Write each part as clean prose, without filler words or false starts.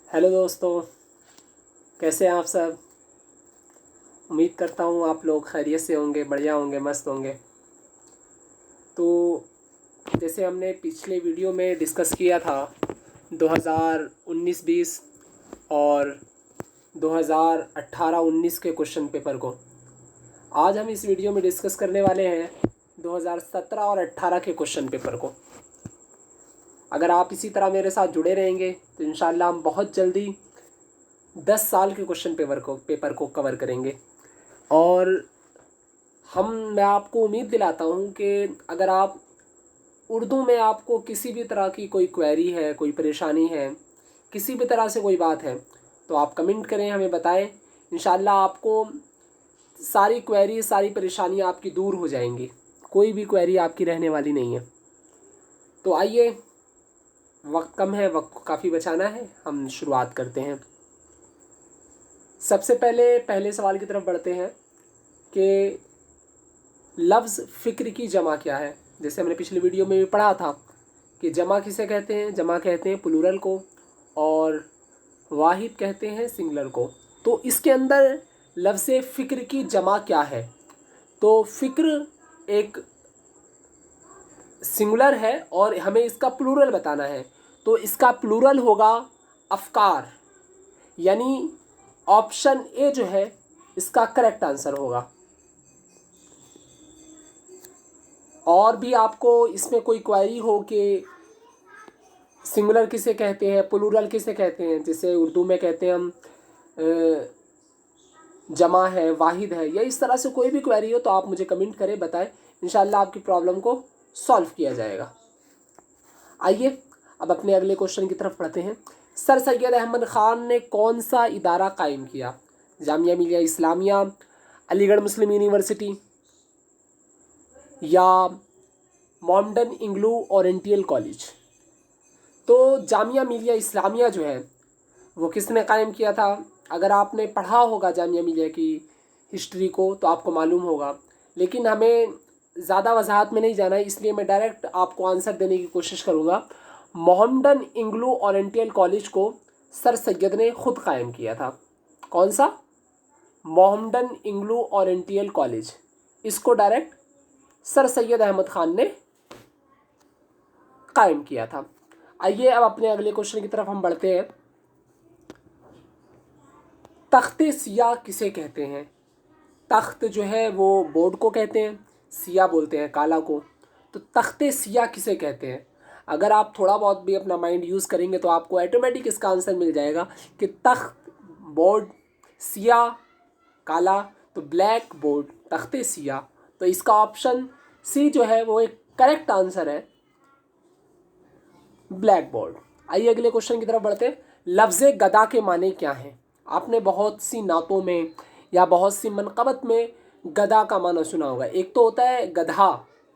Hello दोस्तों, कैसे हैं आप सब। उम्मीद करता हूँ आप लोग खैरियत से होंगे, बढ़िया होंगे, मस्त होंगे। तो जैसे हमने पिछले वीडियो में डिस्कस किया था 2019-20 और 2018-19 के क्वेश्चन पेपर को, आज हम इस वीडियो में डिस्कस करने वाले हैं 2017 और 18 के क्वेश्चन पेपर को। अगर आप इसी तरह मेरे साथ जुड़े रहेंगे तो इंशाल्लाह हम बहुत जल्दी 10 साल के क्वेश्चन पेपर को कवर करेंगे। और मैं आपको उम्मीद दिलाता हूँ कि अगर आप उर्दू में आपको किसी भी तरह की कोई क्वेरी है, कोई परेशानी है, किसी भी तरह से कोई बात है, तो आप कमेंट करें, हमें बताएं। इंशाल्लाह आपको सारी क्वेरी, सारी परेशानियाँ आपकी दूर हो जाएंगी। कोई भी क्वेरी आपकी रहने वाली नहीं है। तो आइए, वक्त कम है, वक्त को काफ़ी बचाना है, हम शुरुआत करते हैं। सबसे पहले सवाल की तरफ बढ़ते हैं कि लफ्ज़ फ़िक्र की जमा क्या है। जैसे हमने पिछले वीडियो में भी पढ़ा था कि जमा किसे कहते हैं। जमा कहते हैं प्लूरल को, और वाहिद कहते हैं सिंगुलर को। तो इसके अंदर लफ्ज़ फ़िक्र की जमा क्या है। तो फ़िक्र एक सिंगुलर है और हमें इसका प्लूरल बताना है। तो इसका प्लूरल होगा अफ़कार, यानी ऑप्शन ए जो है इसका करेक्ट आंसर होगा। और भी आपको इसमें कोई क्वेरी हो कि सिंगुलर किसे कहते हैं, प्लूरल किसे कहते हैं, जिसे उर्दू में कहते हैं हम जमा है, वाहिद है, या इस तरह से कोई भी क्वेरी हो, तो आप मुझे कमेंट करें, बताएं। इंशाल्लाह आपकी प्रॉब्लम को सॉल्व किया जाएगा। आइए अब अपने अगले क्वेश्चन की तरफ बढ़ते हैं। सर सैयद अहमद ख़ान ने कौन सा इदारा कायम किया। जामिया मिलिया इस्लामिया, अलीगढ़ मुस्लिम यूनिवर्सिटी, या मोहम्मडन इंग्लू ओरिएंटल कॉलेज। तो जामिया मिलिया इस्लामिया जो है वो किसने कायम किया था। अगर आपने पढ़ा होगा जामिया मिलिया की हिस्ट्री को तो आपको मालूम होगा, लेकिन हमें ज़्यादा वजाहत में नहीं जाना है, इसलिए मैं डायरेक्ट आपको आंसर देने की कोशिश करूँगा। मोहम्मडन इंग्लू ओरिएंटल कॉलेज को सर सैयद ने खुद कायम किया था। कौन सा? मोहम्मडन इंग्लू ओरिएंटल कॉलेज, इसको डायरेक्ट सर सैयद अहमद ख़ान ने कायम किया था। आइए अब अपने अगले क्वेश्चन की तरफ हम बढ़ते हैं। तख्ते सिया किसे कहते हैं। तख्त जो है वो बोर्ड को कहते हैं, सिया बोलते हैं काला को। तो तख्ते सिया किसे कहते हैं। अगर आप थोड़ा बहुत भी अपना माइंड यूज़ करेंगे तो आपको ऑटोमेटिक इसका आंसर मिल जाएगा कि तख्त बोर्ड, सिया काला, तो ब्लैक बोर्ड, तख्ते सिया। तो इसका ऑप्शन सी जो है वो एक करेक्ट आंसर है, ब्लैक बोर्ड। आइए अगले क्वेश्चन की तरफ बढ़ते हैं। लफ्ज़ गदा के माने क्या हैं। आपने बहुत सी नातों में या बहुत सी मनक़बत में गदा का माना सुना होगा। एक तो होता है गधा,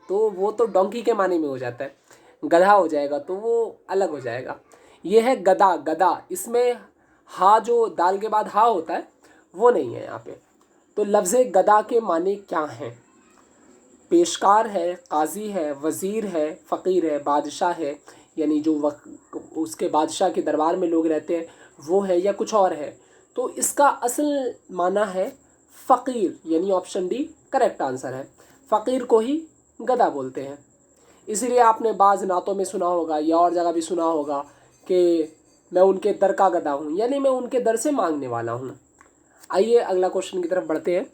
तो वो तो डोंकी के माने में हो जाता है, गधा हो जाएगा तो वो अलग हो जाएगा। ये है गदा। गदा इसमें हा, जो दाल के बाद हा होता है, वो नहीं है यहाँ पे। तो लफ्ज़ गदा के माने क्या हैं। पेशकार है, काजी है, वज़ीर है, फ़कीर है, बादशाह है, यानी जो उसके बादशाह के दरबार में लोग रहते हैं वो है, या कुछ और है। तो इसका असल माना है फ़कीर, यानी ऑप्शन डी करेक्ट आंसर है। फ़कीर को ही गदा बोलते हैं। इसीलिए आपने बाज़ नातों में सुना होगा या और जगह भी सुना होगा कि मैं उनके दर का गदा हूँ, यानी मैं उनके दर से मांगने वाला हूँ। आइए अगला क्वेश्चन की तरफ बढ़ते हैं।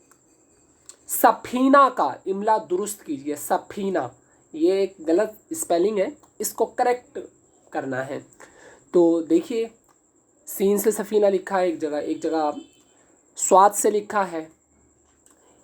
सफीना का इमला दुरुस्त कीजिए। सफीना, ये एक गलत स्पेलिंग है, इसको करेक्ट करना है। तो देखिए, सीन से सफीना लिखा है एक जगह स्वाद से लिखा है,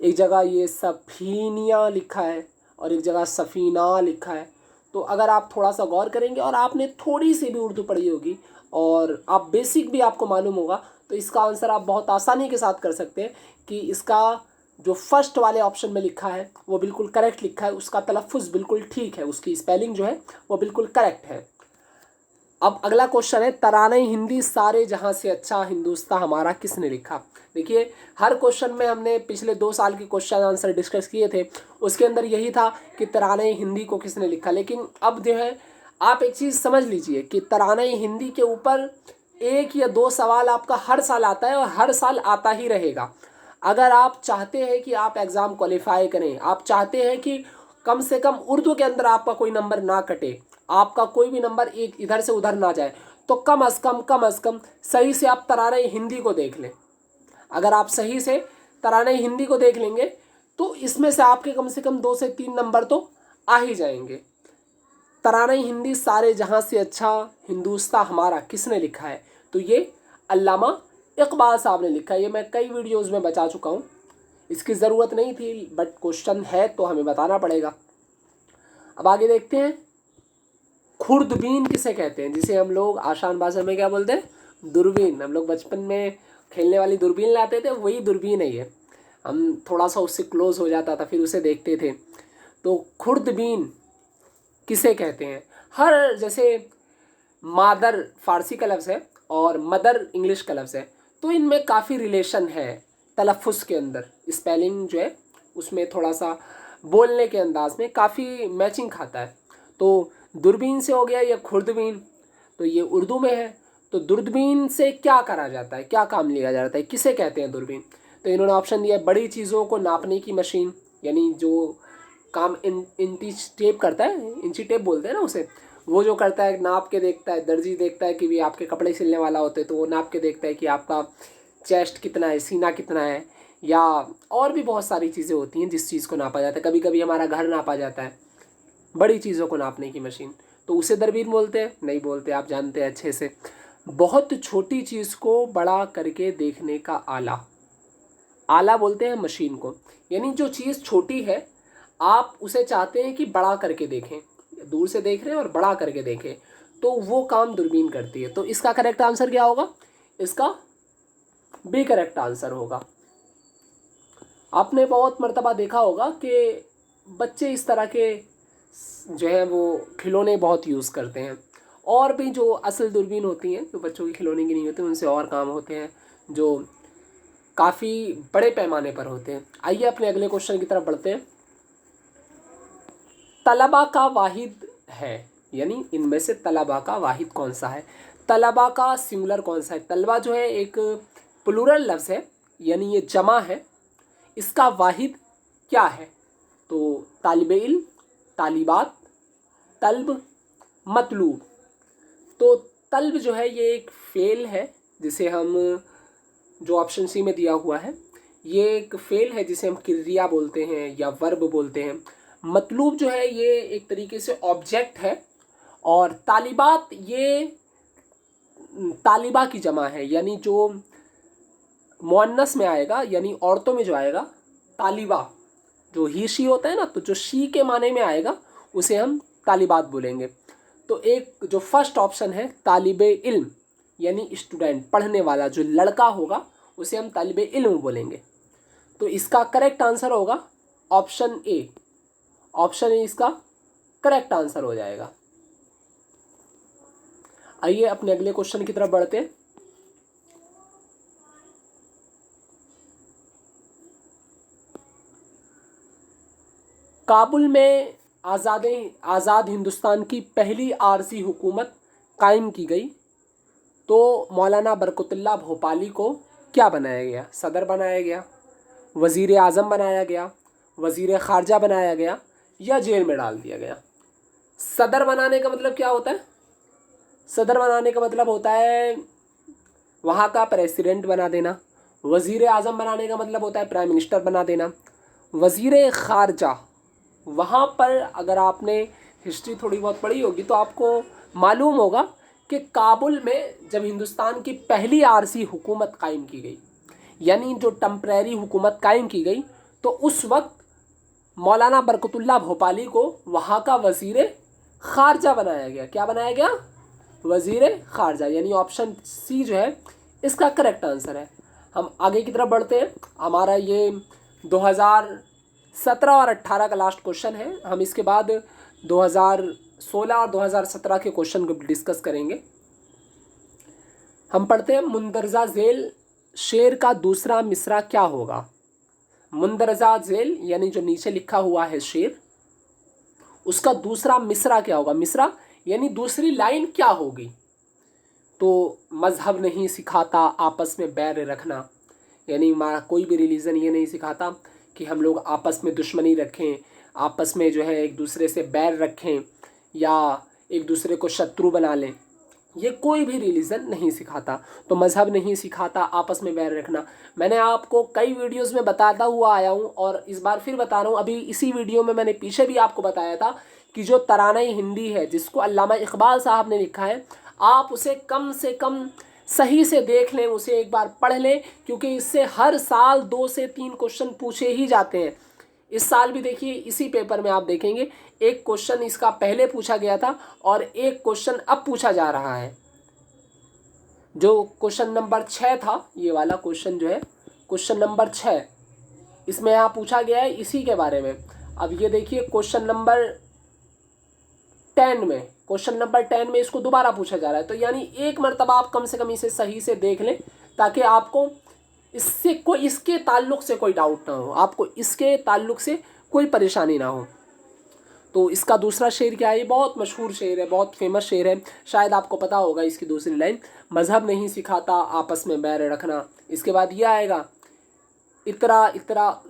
एक जगह ये सफीनिया लिखा है, और एक जगह सफीना लिखा है। तो अगर आप थोड़ा सा गौर करेंगे और आपने थोड़ी सी भी उर्दू पढ़ी होगी और आप बेसिक भी आपको मालूम होगा, तो इसका आंसर आप बहुत आसानी के साथ कर सकते हैं कि इसका जो फर्स्ट वाले ऑप्शन में लिखा है वो बिल्कुल करेक्ट लिखा है, उसका तलफ़ुज़ बिल्कुल ठीक है, उसकी स्पेलिंग जो है वो बिल्कुल करेक्ट है। अब अगला क्वेश्चन है, तराने हिंदी सारे जहाँ से अच्छा हिंदुस्तान हमारा किसने लिखा। देखिए, हर क्वेश्चन में हमने पिछले 2 साल के क्वेश्चन आंसर डिस्कस किए थे, उसके अंदर यही था कि तराने हिंदी को किसने लिखा। लेकिन अब जो है आप एक चीज़ समझ लीजिए कि तराने हिंदी के ऊपर 1 या 2 सवाल आपका हर साल आता है और हर साल आता ही रहेगा। अगर आप चाहते हैं कि आप एग्ज़ाम क्वालिफाई करें, आप चाहते हैं कि कम से कम उर्दू के अंदर आपका कोई नंबर ना कटे, आपका कोई भी नंबर एक इधर से उधर ना जाए, तो कम अज़ कम सही से आप तराने हिंदी को देख लें। अगर आप सही से तराने हिंदी को देख लेंगे तो इसमें से आपके कम से कम 2 से 3 नंबर तो आ ही जाएंगे। तराना हिंदी सारे जहाँ से अच्छा हिंदुस्तां हमारा किसने लिखा है? तो ये अल्लामा इकबाल साहब ने लिखा है। ये मैं कई वीडियोज़ में बता चुका हूँ, इसकी ज़रूरत नहीं थी, बट क्वेश्चन है तो हमें बताना पड़ेगा। अब आगे देखते हैं, खुर्दबीन किसे कहते हैं? जिसे हम लोग आसान भाषा में क्या बोलते हैं? दूरबीन। हम लोग बचपन में खेलने वाली दूरबीन लाते थे, वही दूरबीन है ये। हम थोड़ा सा उससे क्लोज हो जाता था, फिर उसे देखते थे। तो खुर्दबीन किसे कहते हैं? हर जैसे मादर फ़ारसी का लफ्ज़ है और मदर इंग्लिश का लफ्ज़ है, तो इनमें काफ़ी रिलेशन है तलफ़ुज़ के अंदर। स्पेलिंग जो है उसमें थोड़ा सा बोलने के अंदाज में काफ़ी मैचिंग खाता है। तो दूरबीन से हो गया या खुर्दबीन, तो ये उर्दू में है। तो दूरबीन से क्या करा जाता है, क्या काम लिया जाता है, किसे कहते हैं दूरबीन? तो इन्होंने ऑप्शन दिया है, बड़ी चीज़ों को नापने की मशीन, यानी जो काम इंची टेप करता है, इंची टेप बोलते हैं ना उसे, वो जो करता है नाप के देखता है। दर्जी देखता है कि भी आपके कपड़े सिलने वाला होते हैं तो वो नाप के देखता है कि आपका चेस्ट कितना है, सीना कितना है, या और भी बहुत सारी चीज़ें होती हैं जिस चीज़ को नापा जाता है। कभी कभी हमारा घर नापा जाता है, बड़ी चीज़ों को नापने की मशीन, तो उसे दूरबीन बोलते हैं? नहीं बोलते, आप जानते हैं अच्छे से। बहुत छोटी चीज़ को बड़ा करके देखने का आला, आला बोलते हैं मशीन को। यानी जो चीज़ छोटी है आप उसे चाहते हैं कि बड़ा करके देखें, दूर से देख रहे हैं और बड़ा करके देखें, तो वो काम दूरबीन करती है। तो इसका करेक्ट आंसर क्या होगा? इसका बी करेक्ट आंसर होगा। आपने बहुत मर्तबा देखा होगा कि बच्चे इस तरह के जो है वो खिलौने बहुत यूज़ करते हैं, और भी जो असल दूरबीन होती हैं जो बच्चों की खिलौने की नहीं होती, उनसे और काम होते हैं जो काफ़ी बड़े पैमाने पर होते हैं। आइए अपने अगले क्वेश्चन की तरफ बढ़ते हैं। तलबा का वाहिद है, यानी इनमें से तलबा का वाहिद कौन सा है? तलबा का सिंगुलर कौन सा है? तलबा जो है एक प्लूरल लफ्ज़ है, यानी ये जमा है। इसका वाहिद क्या है? तो तालिब इल्म, तालिबात, तल्ब, मतलूब। तो तल्ब जो है ये एक फ़ेल है, जिसे हम, जो ऑप्शन सी में दिया हुआ है, ये एक फ़ेल है जिसे हम क्रिया बोलते हैं या वर्ब बोलते हैं। मतलूब जो है ये एक तरीके से ऑब्जेक्ट है, और तालिबात ये तालिबा की जमा है, यानी जो मुअन्नस में आएगा, यानी औरतों में जो आएगा तालिबा, जो ही शी होता है ना, तो जो शी के माने में आएगा उसे हम तालिबात बोलेंगे। तो एक जो फर्स्ट ऑप्शन है तालिबे इल्म, यानी स्टूडेंट, पढ़ने वाला जो लड़का होगा उसे हम तालिबे इल्म बोलेंगे। तो इसका करेक्ट आंसर होगा ऑप्शन ए। ऑप्शन ए इसका करेक्ट आंसर हो जाएगा। आइए अपने अगले क्वेश्चन की तरफ बढ़ते हैं। काबुल में आज़ाद हिंदुस्तान की पहली आरज़ी हुकूमत कायम की गई, तो मौलाना बरकतुल्लाह भोपाली को क्या बनाया गया? सदर बनाया गया, वज़ीर आज़म बनाया गया, वज़ीर ख़ारजा बनाया गया, या जेल में डाल दिया गया? सदर बनाने का मतलब क्या होता है? सदर बनाने का मतलब होता है वहाँ का प्रेसिडेंट बना देना। वज़ीर आज़म बनाने का मतलब होता है प्राइम मिनिस्टर बना देना। वज़ीर ख़ारजा, वहाँ पर अगर आपने हिस्ट्री थोड़ी बहुत पढ़ी होगी तो आपको मालूम होगा कि काबुल में जब हिंदुस्तान की पहली आरज़ी हुकूमत कायम की गई, यानी जो टेम्परेरी हुकूमत कायम की गई, तो उस वक्त मौलाना बरकतुल्लाह भोपाली को वहाँ का वज़ीर ख़ारजा बनाया गया। क्या बनाया गया? वज़ीर ख़ारजा, यानी ऑप्शन सी जो है इसका करेक्ट आंसर है। हम आगे की तरफ बढ़ते हैं। हमारा ये 2017 और 18 का लास्ट क्वेश्चन है। हम इसके बाद 2016 और 2017 के क्वेश्चन को डिस्कस करेंगे। हम पढ़ते हैं, मुंदरजा झेल शेर का दूसरा मिसरा क्या होगा? मुंदरजा झेल यानी जो नीचे लिखा हुआ है शेर, उसका दूसरा मिसरा क्या होगा? मिसरा यानी दूसरी लाइन क्या होगी? तो मज़हब नहीं सिखाता आपस में बैर रखना, यानी हमारा कोई भी रिलीज़न ये नहीं सिखाता कि हम लोग आपस में दुश्मनी रखें, आपस में जो है एक दूसरे से बैर रखें या एक दूसरे को शत्रु बना लें। ये कोई भी रिलीजन नहीं सिखाता। तो मज़हब नहीं सिखाता आपस में बैर रखना। मैंने आपको कई वीडियोस में बताता हुआ आया हूँ और इस बार फिर बता रहा हूँ। अभी इसी वीडियो में मैंने पीछे भी आपको बताया था कि जो तराना हिंदी है जिसको अल्लामा इकबाल साहब ने लिखा है, आप उसे कम से कम सही से देख लें, उसे एक बार पढ़ लें, क्योंकि इससे हर साल 2 से 3 क्वेश्चन पूछे ही जाते हैं। इस साल भी देखिए इसी पेपर में आप देखेंगे एक क्वेश्चन इसका पहले पूछा गया था और एक क्वेश्चन अब पूछा जा रहा है। जो क्वेश्चन नंबर 6 था, ये वाला क्वेश्चन जो है क्वेश्चन नंबर 6, इसमें यहाँ पूछा गया है इसी के बारे में। अब ये देखिए क्वेश्चन नंबर 10 में, क्वेश्चन नंबर 10 में इसको दोबारा पूछा जा रहा है। तो यानी एक मरतबा आप कम से कम इसे सही से देख लें ताकि आपको इससे कोई, इसके ताल्लुक़ से कोई डाउट ना हो, आपको इसके ताल्लुक़ से कोई परेशानी ना हो। तो इसका दूसरा शेर क्या है? ये बहुत मशहूर शेर है, बहुत फेमस शेर है, शायद आपको पता होगा इसकी दूसरी लाइन, मज़हब नहीं सिखाता आपस में बैर रखना। इसके बाद ये आएगा, इतरा इतरा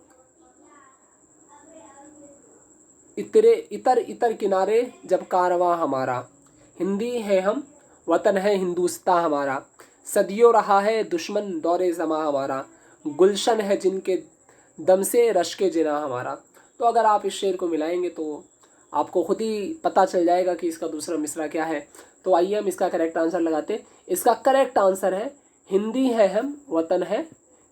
इतरे इतर इतर किनारे जब कारवां हमारा, हिंदी है हम वतन है हिंदुस्तां हमारा, सदियों रहा है दुश्मन दौरे ज़मा हमारा, गुलशन है जिनके दम से रश्के जिना हमारा। तो अगर आप इस शेर को मिलाएंगे तो आपको खुद ही पता चल जाएगा कि इसका दूसरा मिसरा क्या है। तो आइए हम इसका करेक्ट आंसर लगाते हैं। इसका करेक्ट आंसर है, हिंदी है हम वतन है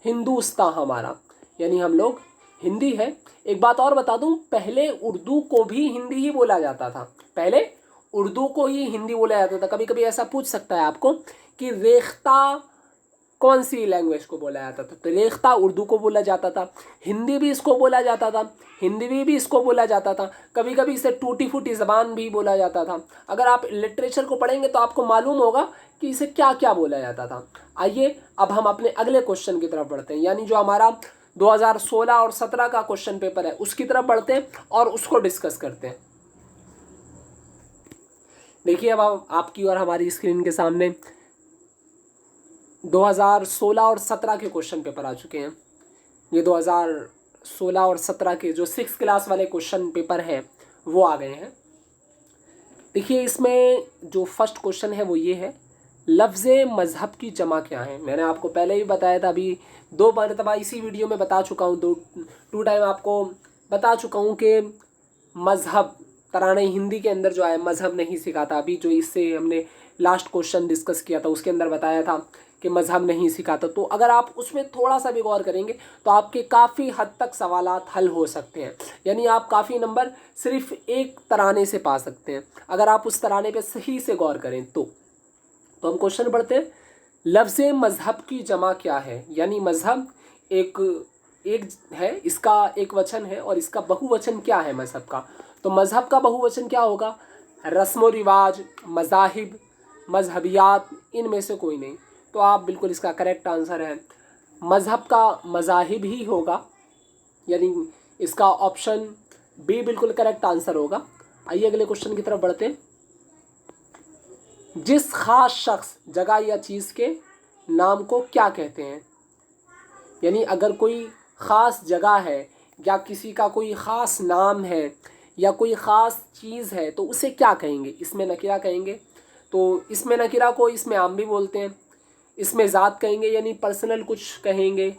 हिंदुस्तां हमारा, यानी हम लोग हिंदी है। एक बात और बता दूं, पहले उर्दू को भी हिंदी ही बोला जाता था, पहले उर्दू को ही हिंदी बोला जाता था। कभी कभी ऐसा पूछ सकता है आपको कि रेख्ता कौन सी लैंग्वेज को बोला जाता था, तो रेख्ता उर्दू को बोला जाता था, हिंदी भी इसको बोला जाता था, हिंदी भी इसको बोला जाता था, कभी कभी इसे टूटी फूटी ज़बान भी बोला जाता था। अगर आप लिटरेचर को पढ़ेंगे तो आपको मालूम होगा कि इसे क्या क्या बोला जाता था। आइए अब हम अपने अगले क्वेश्चन की तरफ बढ़ते हैं, यानी जो हमारा 2016 और 17 का क्वेश्चन पेपर है उसकी तरफ बढ़ते हैं और उसको डिस्कस करते हैं। देखिए अब आपकी और हमारी स्क्रीन के सामने 2016 और 17 के क्वेश्चन पेपर आ चुके हैं। ये 2016 और 17 के जो 6 क्लास वाले क्वेश्चन पेपर हैं वो आ गए हैं। देखिए इसमें जो फर्स्ट क्वेश्चन है वो ये है, लफ्ज़ मज़हब की जमा क्या है। मैंने आपको पहले ही बताया था, अभी 2 मरतबा इसी वीडियो में बता चुका हूँ, टू टाइम आपको बता चुका हूँ कि मज़हब तराने हिंदी के अंदर जो है मज़हब नहीं सिखाता। अभी जो इससे हमने लास्ट क्वेश्चन डिस्कस किया था उसके अंदर बताया था कि मज़हब नहीं सिखाता। तो अगर आप उसमें थोड़ा सा भी गौर करेंगे तो आपके काफ़ी हद तक सवालात हल हो सकते हैं, यानी आप काफ़ी नंबर सिर्फ एक तराने से पा सकते हैं अगर आप उस तराने पे सही से गौर करें तो। हम क्वेश्चन पढ़ते हैं, लफ्ज़ मज़हब की जमा क्या है। यानी मज़हब एक है, इसका एक वचन है और इसका बहुवचन क्या है मज़हब का। तो मज़हब का बहुवचन क्या होगा? रस्म व रिवाज, मज़ाहिब, मजहबियात, इनमें से कोई नहीं। तो आप बिल्कुल इसका करेक्ट आंसर है मज़हब का मज़ाहिब ही होगा, यानी इसका ऑप्शन बी बिल्कुल करेक्ट आंसर होगा। आइए अगले क्वेश्चन की तरफ बढ़ते हैं। जिस खास शख्स, जगह या चीज़ के नाम को क्या कहते हैं। यानी अगर कोई ख़ास जगह है या किसी का कोई ख़ास नाम है या कोई ख़ास चीज़ है तो उसे क्या कहेंगे? इसमें नकीरा कहेंगे। तो इसमें नकीरा को इसमें आम भी बोलते हैं, इसमें ज़ात कहेंगे यानी पर्सनल कुछ कहेंगे,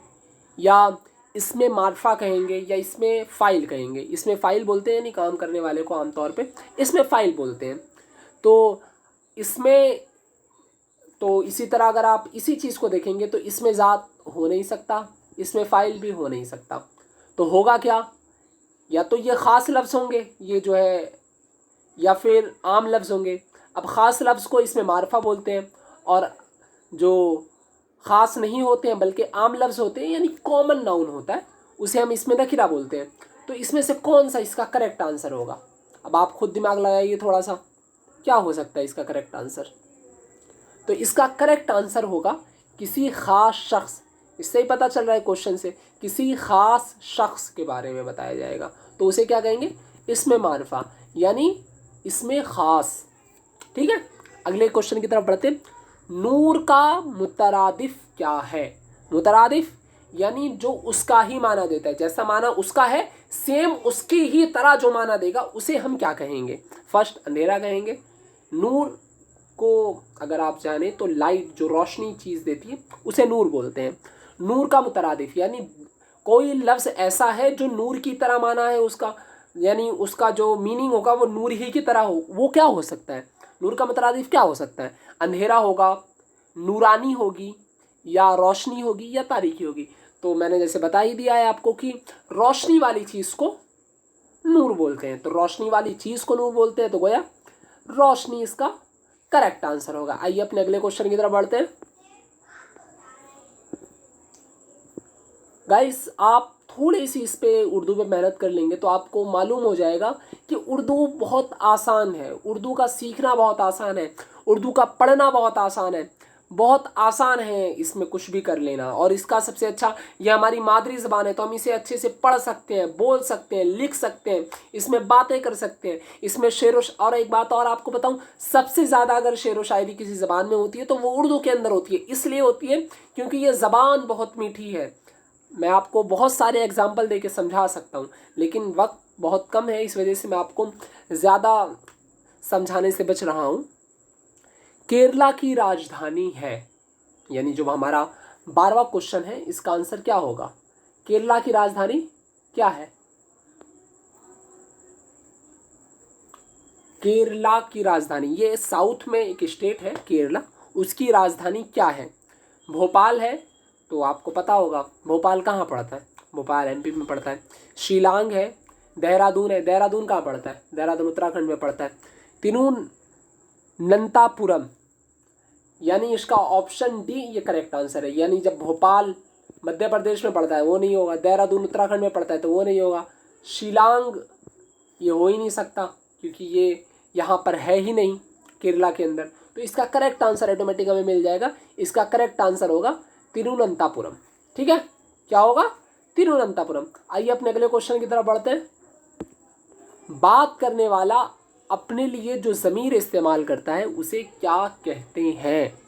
या इसमें मार्फा कहेंगे, या इसमें फ़ाइल कहेंगे। इसमें फ़ाइल बोलते हैं यानी काम करने वाले को आमतौर पे इसमें फ़ाइल बोलते हैं। तो इसमें तो इसी तरह अगर आप इसी चीज़ को देखेंगे तो इसमें ज़ात हो नहीं सकता, इसमें फ़ाइल भी हो नहीं सकता। तो होगा क्या? या तो ये ख़ास लफ्ज़ होंगे ये जो है, या फिर आम लफ्ज़ होंगे। अब ख़ास लफ्ज़ को इसमें मार्फा बोलते हैं और जो ख़ास नहीं होते हैं बल्कि आम लफ्ज़ होते हैं यानी कॉमन नाउन होता है उसे हम इसमें नकीरा बोलते हैं। तो इसमें से कौन सा इसका करेक्ट आंसर होगा? अब आप खुद दिमाग लगाइए थोड़ा सा, क्या हो सकता है इसका करेक्ट आंसर? तो इसका करेक्ट आंसर होगा किसी ख़ास शख्स। इससे ही पता चल रहा है क्वेश्चन से, किसी ख़ास शख्स के बारे में बताया जाएगा तो उसे क्या कहेंगे? इसमें मार्फा, यानी इसमें ख़ास। ठीक है, अगले क्वेश्चन की तरफ बढ़ते हैं। नूर का मुतरादिफ क्या है? मुतरादिफ यानी जो उसका ही माना देता है, जैसा माना उसका है सेम उसकी ही तरह जो माना देगा उसे हम क्या कहेंगे? फर्स्ट अंधेरा कहेंगे। नूर को अगर आप जाने तो लाइट, जो रोशनी चीज़ देती है उसे नूर बोलते हैं। नूर का मुतरादिफ यानी कोई लफ्ज़ ऐसा है जो नूर की तरह माना है उसका, यानी उसका जो मीनिंग होगा वो नूर ही की तरह हो, वो क्या हो सकता है? नूर का मुतरादिफ क्या हो सकता है? अंधेरा होगा, नूरानी होगी, या रोशनी होगी, या तारीकी होगी। तो मैंने जैसे बता ही दिया है आपको कि रोशनी वाली चीज़ को नूर बोलते हैं, तो रोशनी वाली चीज़ को नूर बोलते हैं, तो गोया रोशनी इसका करेक्ट आंसर होगा। आइए अपने अगले क्वेश्चन की तरफ बढ़ते हैं। गाइस आप थोड़ी सी इस पे उर्दू पे मेहनत कर लेंगे तो आपको मालूम हो जाएगा कि उर्दू बहुत आसान है, उर्दू का सीखना बहुत आसान है, उर्दू का पढ़ना बहुत आसान है, बहुत आसान है इसमें कुछ भी कर लेना। और इसका सबसे अच्छा, ये हमारी मादरी ज़बान है तो हम इसे अच्छे से पढ़ सकते हैं, बोल सकते हैं, लिख सकते हैं, इसमें बातें कर सकते हैं, इसमें शेर और एक बात और आपको बताऊं, सबसे ज़्यादा अगर शेर व शायरी किसी ज़बान में होती है तो वो उर्दू के अंदर होती है। इसलिए होती है क्योंकि ये ज़बान बहुत मीठी है। मैं आपको बहुत सारे एग्जाम्पल दे के समझा सकता हूँ लेकिन वक्त बहुत कम है, इस वजह से मैं आपको ज़्यादा समझाने से बच रहा हूँ। केरला की राजधानी है, यानी जो हमारा 12वां क्वेश्चन है इसका आंसर क्या होगा? केरला की राजधानी क्या है? केरला की राजधानी, ये साउथ में एक स्टेट है केरला, उसकी राजधानी क्या है? भोपाल है, तो आपको पता होगा भोपाल कहाँ पड़ता है, भोपाल एमपी में पड़ता है। शिलांग है, देहरादून है, देहरादून कहाँ पड़ता है? देहरादून उत्तराखंड में पड़ता है। तिरुवनंतपुरम, यानी इसका ऑप्शन डी ये करेक्ट आंसर है। यानी जब भोपाल मध्य प्रदेश में पड़ता है वो नहीं होगा, देहरादून उत्तराखंड में पड़ता है तो वो नहीं होगा, शिलांग ये हो ही नहीं सकता क्योंकि ये यहाँ पर है ही नहीं केरला के अंदर। तो इसका करेक्ट आंसर ऑटोमेटिक हमें मिल जाएगा, इसका करेक्ट आंसर होगा तिरुवनंतपुरम। ठीक है, क्या होगा? तिरुवनंतपुरम। आइए अपने अगले क्वेश्चन की तरफ बढ़ते हैं। बात करने वाला अपने लिए जो ज़मीर इस्तेमाल करता है उसे क्या कहते हैं?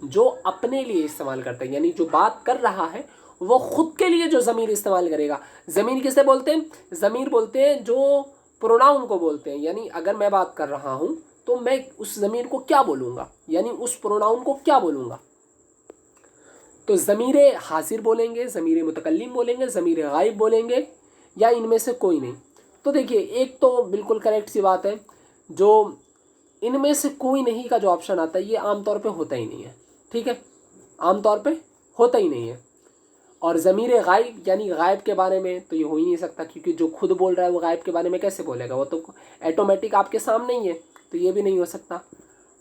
जो अपने लिए इस्तेमाल करता है, यानी जो बात कर रहा है वो खुद के लिए जो ज़मीर इस्तेमाल करेगा। ज़मीर किसे बोलते हैं? ज़मीर बोलते हैं जो प्रोनाउन को बोलते हैं, यानी अगर मैं बात कर रहा हूँ तो मैं उस ज़मीर को क्या बोलूँगा, यानी उस प्रोनाउन को क्या बोलूँगा? तो ज़मीर हाजिर बोलेंगे, ज़मीर मुतकल्लिम बोलेंगे, ज़मीर गायब बोलेंगे, या इनमें से कोई नहीं? तो देखिए एक तो बिल्कुल करेक्ट सी बात है, जो इनमें से कोई नहीं का जो ऑप्शन आता है ये आमतौर पे होता ही नहीं है। ठीक है, आमतौर पे होता ही नहीं है। और ज़मीर गायब यानी गायब के बारे में तो ये हो ही नहीं सकता क्योंकि जो खुद बोल रहा है वो गायब के बारे में कैसे बोलेगा, वो तो ऑटोमेटिक आपके सामने ही है, तो ये भी नहीं हो सकता।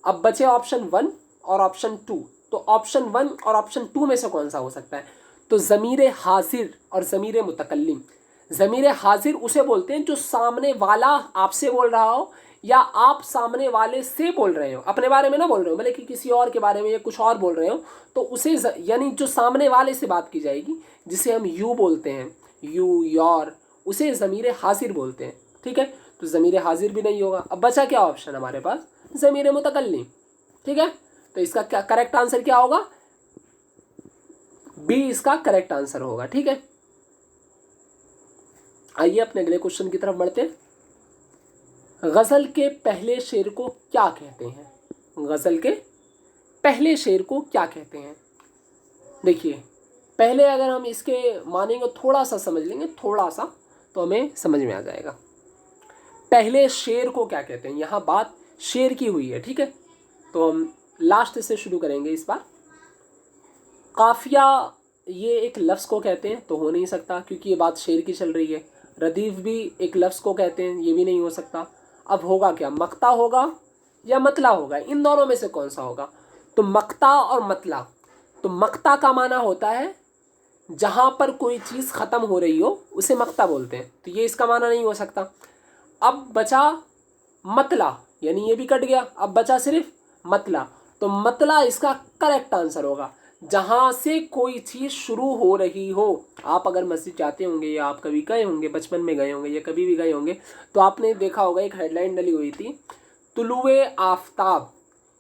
अब बचे ऑप्शन 1 और ऑप्शन 2, तो ऑप्शन 1 और ऑप्शन 2 में से कौन सा हो सकता है? तो ज़मीर हाजिर और ज़मीर मुतकल्लिम। ज़मीर हाजिर उसे बोलते हैं जो सामने वाला आपसे बोल रहा हो या आप सामने वाले से बोल रहे हो, अपने बारे में ना बोल रहे हो बल्कि किसी और के बारे में या कुछ और बोल रहे हो, तो उसे यानी जो सामने वाले से बात की जाएगी जिसे हम यू बोलते हैं, यू योर, उसे ज़मीर हाजिर बोलते हैं। ठीक है, तो ज़मीर हाजिर भी नहीं होगा। अब बचा क्या ऑप्शन हमारे पास? ज़मीर मुतकल्लिम। ठीक है, तो इसका क्या करेक्ट आंसर क्या होगा? बी इसका करेक्ट आंसर होगा। ठीक है, आइए अपने अगले क्वेश्चन की तरफ बढ़ते हैं। गज़ल के पहले शेर को क्या कहते हैं? गज़ल के पहले शेर को क्या कहते हैं? देखिए पहले अगर हम इसके मानेंगे थोड़ा सा समझ लेंगे, थोड़ा सा, तो हमें समझ में आ जाएगा। पहले शेर को क्या कहते हैं, यहाँ बात शेर की हुई है। ठीक है, तो हम लास्ट से शुरू करेंगे इस बार। काफिया ये एक लफ्ज़ को कहते हैं तो हो नहीं सकता क्योंकि ये बात शेर की चल रही है। रदीफ भी एक लफ्ज़ को कहते हैं, ये भी नहीं हो सकता। अब होगा क्या? मक्ता होगा या मतला होगा, इन दोनों में से कौन सा होगा? तो मक्ता और मतला। तो मक्ता का माना होता है जहाँ पर कोई चीज़ ख़त्म हो रही हो उसे मक्ता बोलते हैं, तो ये इसका माना नहीं हो सकता। अब बचा मतला, यानी ये भी कट गया, अब बचा सिर्फ मतला। तो मतला इसका करेक्ट आंसर होगा, जहाँ से कोई चीज़ शुरू हो रही हो। आप अगर मस्जिद जाते होंगे या आप कभी गए होंगे, बचपन में गए होंगे या कभी भी गए होंगे, तो आपने देखा होगा एक हेडलाइन डली हुई थी, तुलुए आफताब,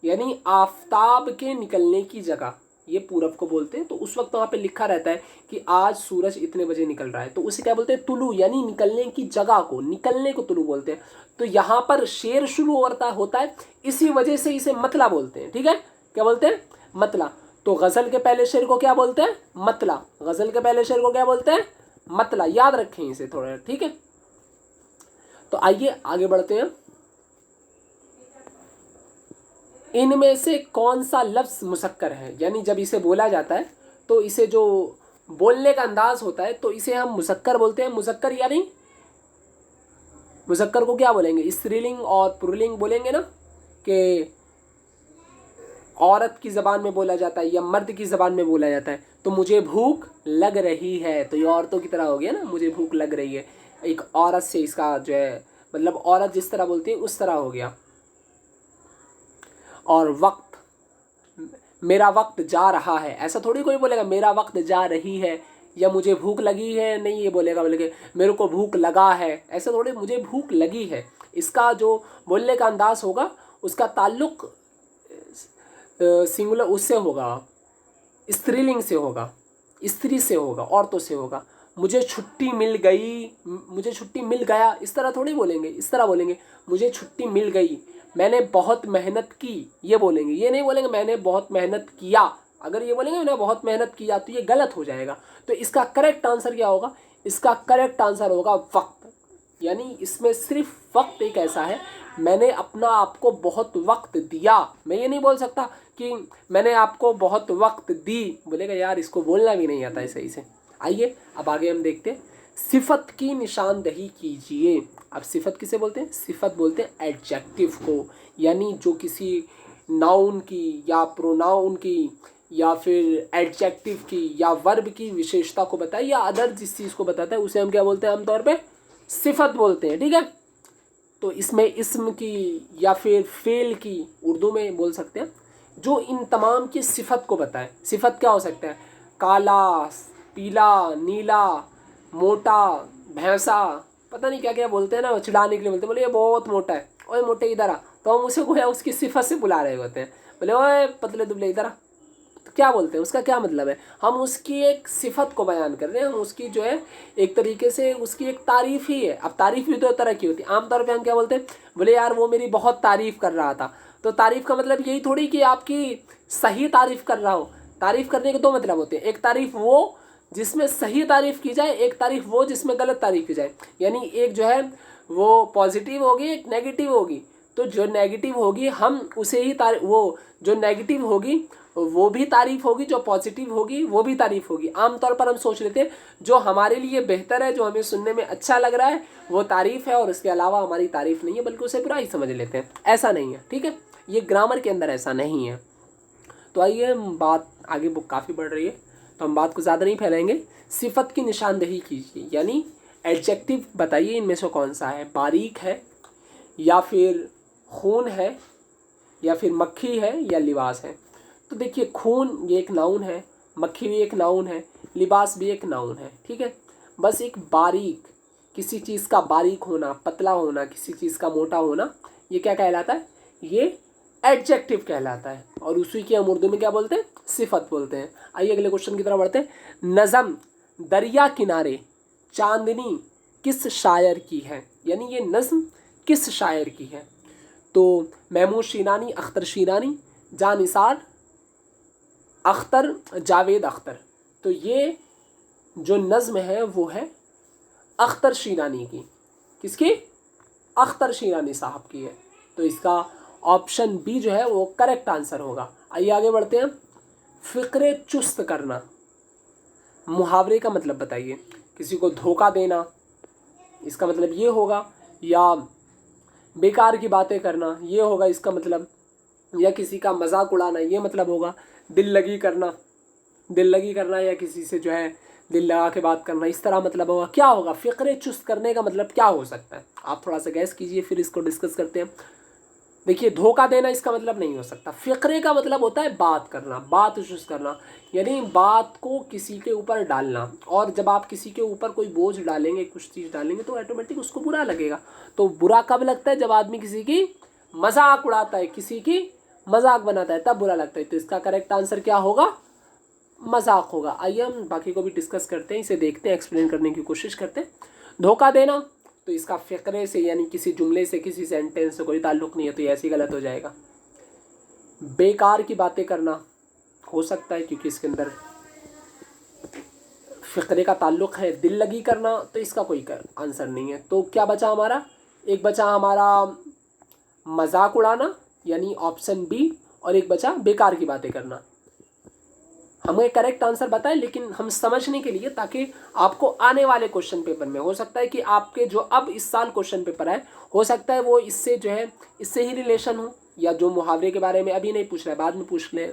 यानी आफताब के निकलने की जगह, ये पूरब को बोलते हैं। तो उस वक्त वहाँ पे लिखा रहता है कि आज सूरज इतने बजे निकल रहा है, तो उसे क्या बोलते हैं, तुलू, यानी निकलने की जगह को, निकलने को तुलू बोलते हैं। तो यहाँ पर शेर शुरू होता है, इसी वजह से इसे मतला बोलते हैं। ठीक है, क्या बोलते हैं, मतला। तो गज़ल के पहले शेर को क्या बोलते हैं, मतला। गज़ल के पहले शेर को क्या बोलते हैं, मतला। याद रखें इसे थोड़ा, ठीक है। तो आइए आगे बढ़ते हैं। इनमें से कौन सा लफ्ज़ मुसक्कर है, यानी जब इसे बोला जाता है तो इसे जो बोलने का अंदाज होता है तो इसे हम मुसक्कर बोलते हैं। मुसक्कर यानी, मुसक्कर को क्या बोलेंगे, स्त्रीलिंग और पुल्लिंग बोलेंगे ना, कि औरत की ज़बान में बोला जाता है या मर्द की ज़बान में बोला जाता है। तो मुझे भूख लग रही है, तो ये औरतों की तरह हो गया ना, मुझे भूख लग रही है। एक औरत से इसका जो है मतलब औरत जिस तरह बोलती है उस तरह हो गया। और वक्त, मेरा वक्त जा रहा है, ऐसा थोड़ी कोई बोलेगा मेरा वक्त जा रही है या मुझे भूख लगी है, नहीं ये बोलेगा, बोलेगा मेरे को भूख लगा है, ऐसा थोड़ी, मुझे भूख लगी है। इसका जो बोलने का अंदाज होगा उसका ताल्लुक सिंगुलर उससे होगा, स्त्रीलिंग से होगा, स्त्री से होगा, औरतों से होगा। मुझे छुट्टी मिल गई, मुझे छुट्टी मिल गया, इस तरह थोड़ी बोलेंगे, इस तरह बोलेंगे मुझे छुट्टी मिल गई, मैंने बहुत मेहनत की, ये बोलेंगे। ये नहीं बोलेंगे मैंने बहुत मेहनत किया। अगर ये बोलेंगे मैंने बहुत मेहनत किया तो ये गलत हो जाएगा। तो इसका करेक्ट आंसर क्या होगा, इसका करेक्ट आंसर होगा वक्त। यानी इसमें सिर्फ वक्त एक ऐसा है, मैंने अपना आपको बहुत वक्त दिया। मैं ये नहीं बोल सकता कि मैंने आपको बहुत वक्त दी, बोलेगा यार इसको बोलना भी नहीं आता है सही से। आइए अब आगे हम देखते हैं, सिफत की निशानदही कीजिए। अब सिफत किसे बोलते हैं, सिफत बोलते हैं एडजेक्टिव को, यानी जो किसी नाउन की या प्रोनाउन की या फिर एडजेक्टिव की या वर्ब की विशेषता को बताए या अदर जिस चीज़ को बताता है उसे हम क्या बोलते हैं, आमतौर पे सिफत बोलते हैं। ठीक है, तो इसमें इस्म की या फिर फेल की उर्दू में बोल सकते हैं, जो इन तमाम की सिफत को बताए। सिफत क्या हो सकता है, काला, पीला, नीला, मोटा, भैंसा, पता नहीं क्या क्या बोलते हैं ना, चिढ़ाने के लिए बोलते हैं, बोले ये बहुत मोटा है, ओए मोटे इधर आ, तो हम उसे गोया उसकी सिफत से बुला रहे होते हैं। बोले ओए पतले दुबले इधर आ, तो क्या बोलते हैं, उसका क्या मतलब है, हम उसकी एक सिफत को बयान कर रहे हैं, हम उसकी जो है एक तरीके से उसकी एक तारीफ़ ही है। अब तारीफ़ भी दो तरह की होती है, आमतौर पे हम क्या बोलते हैं, बोले यार वो मेरी बहुत तारीफ़ कर रहा था। तो तारीफ़ का मतलब यही थोड़ी कि आपकी सही तारीफ़ कर रहा हो। तारीफ़ करने के दो मतलब होते हैं, एक तारीफ़ वो जिसमें सही तारीफ़ की जाए, एक तारीफ़ वो जिसमें गलत तारीफ़ की जाए। यानी एक जो है वो पॉजिटिव होगी, एक नेगेटिव होगी। तो जो नेगेटिव होगी हम उसे ही वो जो नेगेटिव होगी वो भी तारीफ होगी, जो पॉजिटिव होगी वो भी तारीफ होगी। आमतौर पर हम सोच लेते हैं जो हमारे लिए बेहतर है, जो हमें सुनने में अच्छा लग रहा है वो तारीफ है और इसके अलावा हमारी तारीफ नहीं है, बल्कि उसे बुरा ही समझ लेते हैं। ऐसा नहीं है, ठीक है, ये ग्रामर के अंदर ऐसा नहीं है। तो आइए हम बात आगे, बुक काफ़ी बढ़ रही है तो हम बात को ज़्यादा नहीं फैलाएंगे। सिफत की निशानदही कीजिए, यानी एडजेक्टिव बताइए इनमें से कौन सा है, बारीक है या फिर खून है या फिर मक्खी है या लिबास है। तो देखिए खून ये एक नाउन है, मक्खी भी एक नाउन है, लिबास भी एक नाउन है। ठीक है, बस एक बारीक, किसी चीज़ का बारीक होना, पतला होना, किसी चीज़ का मोटा होना, ये क्या कहलाता है, ये एडजेक्टिव कहलाता है। और उसी की हम उर्दू में क्या बोलते हैं, सिफत बोलते हैं। आइए अगले क्वेश्चन की तरफ बढ़ते हैं। नज़म दरिया किनारे चांदनी किस शायर की है, यानी ये नज़्म किस शायर की है। तो महमूद शीरानी, अख्तर शीरानी, जानिसार अख्तर, जावेद अख्तर। तो ये जो नज़्म है वो है अख्तर शीरानी की। किसकी, अख्तर शीरानी साहब की है। तो इसका ऑप्शन बी जो है वो करेक्ट आंसर होगा। आइए आगे बढ़ते हैं। फ़िक्रे चुस्त करना, मुहावरे का मतलब बताइए। किसी को धोखा देना, इसका मतलब ये होगा, या बेकार की बातें करना, ये होगा इसका मतलब, या किसी का मजाक उड़ाना, ये मतलब होगा। दिल लगी करना, दिल लगी करना, या किसी से जो है दिल लगा के बात करना, इस तरह मतलब होगा। क्या होगा, फ़िक्रे चुस्त करने का मतलब क्या हो सकता है, आप थोड़ा सा गैस कीजिए फिर इसको डिस्कस करते हैं। देखिए धोखा देना इसका मतलब नहीं हो सकता। फ़िक्रे का मतलब होता है बात करना, बात चुस्त करना, यानी बात को किसी के ऊपर डालना। और जब आप किसी के ऊपर कोई बोझ डालेंगे, कुछ चीज़ डालेंगे, तो ऑटोमेटिक उसको बुरा लगेगा। तो बुरा कब लगता है, जब आदमी किसी की मजाक उड़ाता है, किसी की मजाक बनाता है तब बुरा लगता है। तो इसका करेक्ट आंसर क्या होगा? मजाक होगा। आइए हम बाकी को भी डिस्कस करते हैं, इसे देखते हैं, एक्सप्लेन करने की कोशिश करते हैं। धोखा देना, तो इसका फ़िक्रे से यानी किसी जुमले से, किसी सेंटेंस से कोई ताल्लुक़ नहीं है, तो ये ऐसे ही गलत हो जाएगा। बेकार की बातें करना हो सकता है क्योंकि इसके अंदर फ़िक्रे का ताल्लुक़ है। दिल लगी करना, तो इसका कोई आंसर नहीं है। तो क्या बचा हमारा? एक बचा हमारा मजाक उड़ाना यानी ऑप्शन बी, और एक बचा बेकार की बातें करना। हमें करेक्ट आंसर बताएं, लेकिन हम समझने के लिए, ताकि आपको आने वाले क्वेश्चन पेपर में हो सकता है कि आपके जो अब इस साल क्वेश्चन पेपर आए, हो सकता है वो इससे जो है इससे ही रिलेशन हो, या जो मुहावरे के बारे में अभी नहीं पूछ रहा है बाद में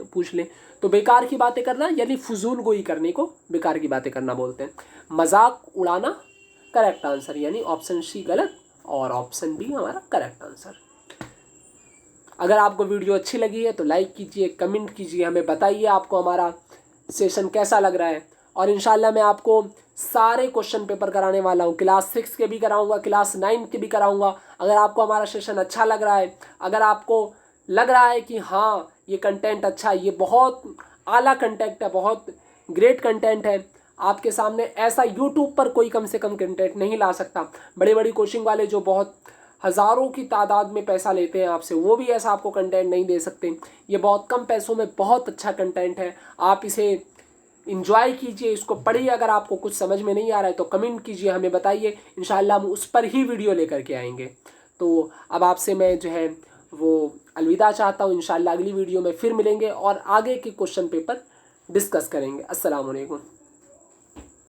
पूछ ले। तो बेकार की बातें करना यानी फजूल गोई करने को बेकार की बातें करना बोलते हैं। मजाक उड़ाना करेक्ट आंसर यानी ऑप्शन सी गलत, और ऑप्शन बी हमारा करेक्ट आंसर। अगर आपको वीडियो अच्छी लगी है तो लाइक कीजिए, कमेंट कीजिए, हमें बताइए आपको हमारा सेशन कैसा लग रहा है। और इंशाल्लाह मैं आपको सारे क्वेश्चन पेपर कराने वाला हूँ, क्लास 6 के भी कराऊंगा, क्लास 9 के भी कराऊंगा। अगर आपको हमारा सेशन अच्छा लग रहा है, अगर आपको लग रहा है कि हाँ ये कंटेंट अच्छा है, ये बहुत आला कंटेंट है, बहुत ग्रेट कंटेंट है, आपके सामने ऐसा यूट्यूब पर कोई कम से कम कंटेंट नहीं ला सकता। बड़ी बड़ी कोचिंग वाले जो बहुत हज़ारों की तादाद में पैसा लेते हैं आपसे, वो भी ऐसा आपको कंटेंट नहीं दे सकते। ये बहुत कम पैसों में बहुत अच्छा कंटेंट है, आप इसे इंजॉय कीजिए, इसको पढ़िए। अगर आपको कुछ समझ में नहीं आ रहा है तो कमेंट कीजिए, हमें बताइए, इंशाल्लाह हम उस पर ही वीडियो लेकर के आएंगे। तो अब आपसे मैं जो है वो अलविदा चाहता हूँ। इंशाल्लाह अगली वीडियो में फिर मिलेंगे और आगे के क्वेश्चन पेपर डिस्कस करेंगे। अस्सलाम वालेकुम।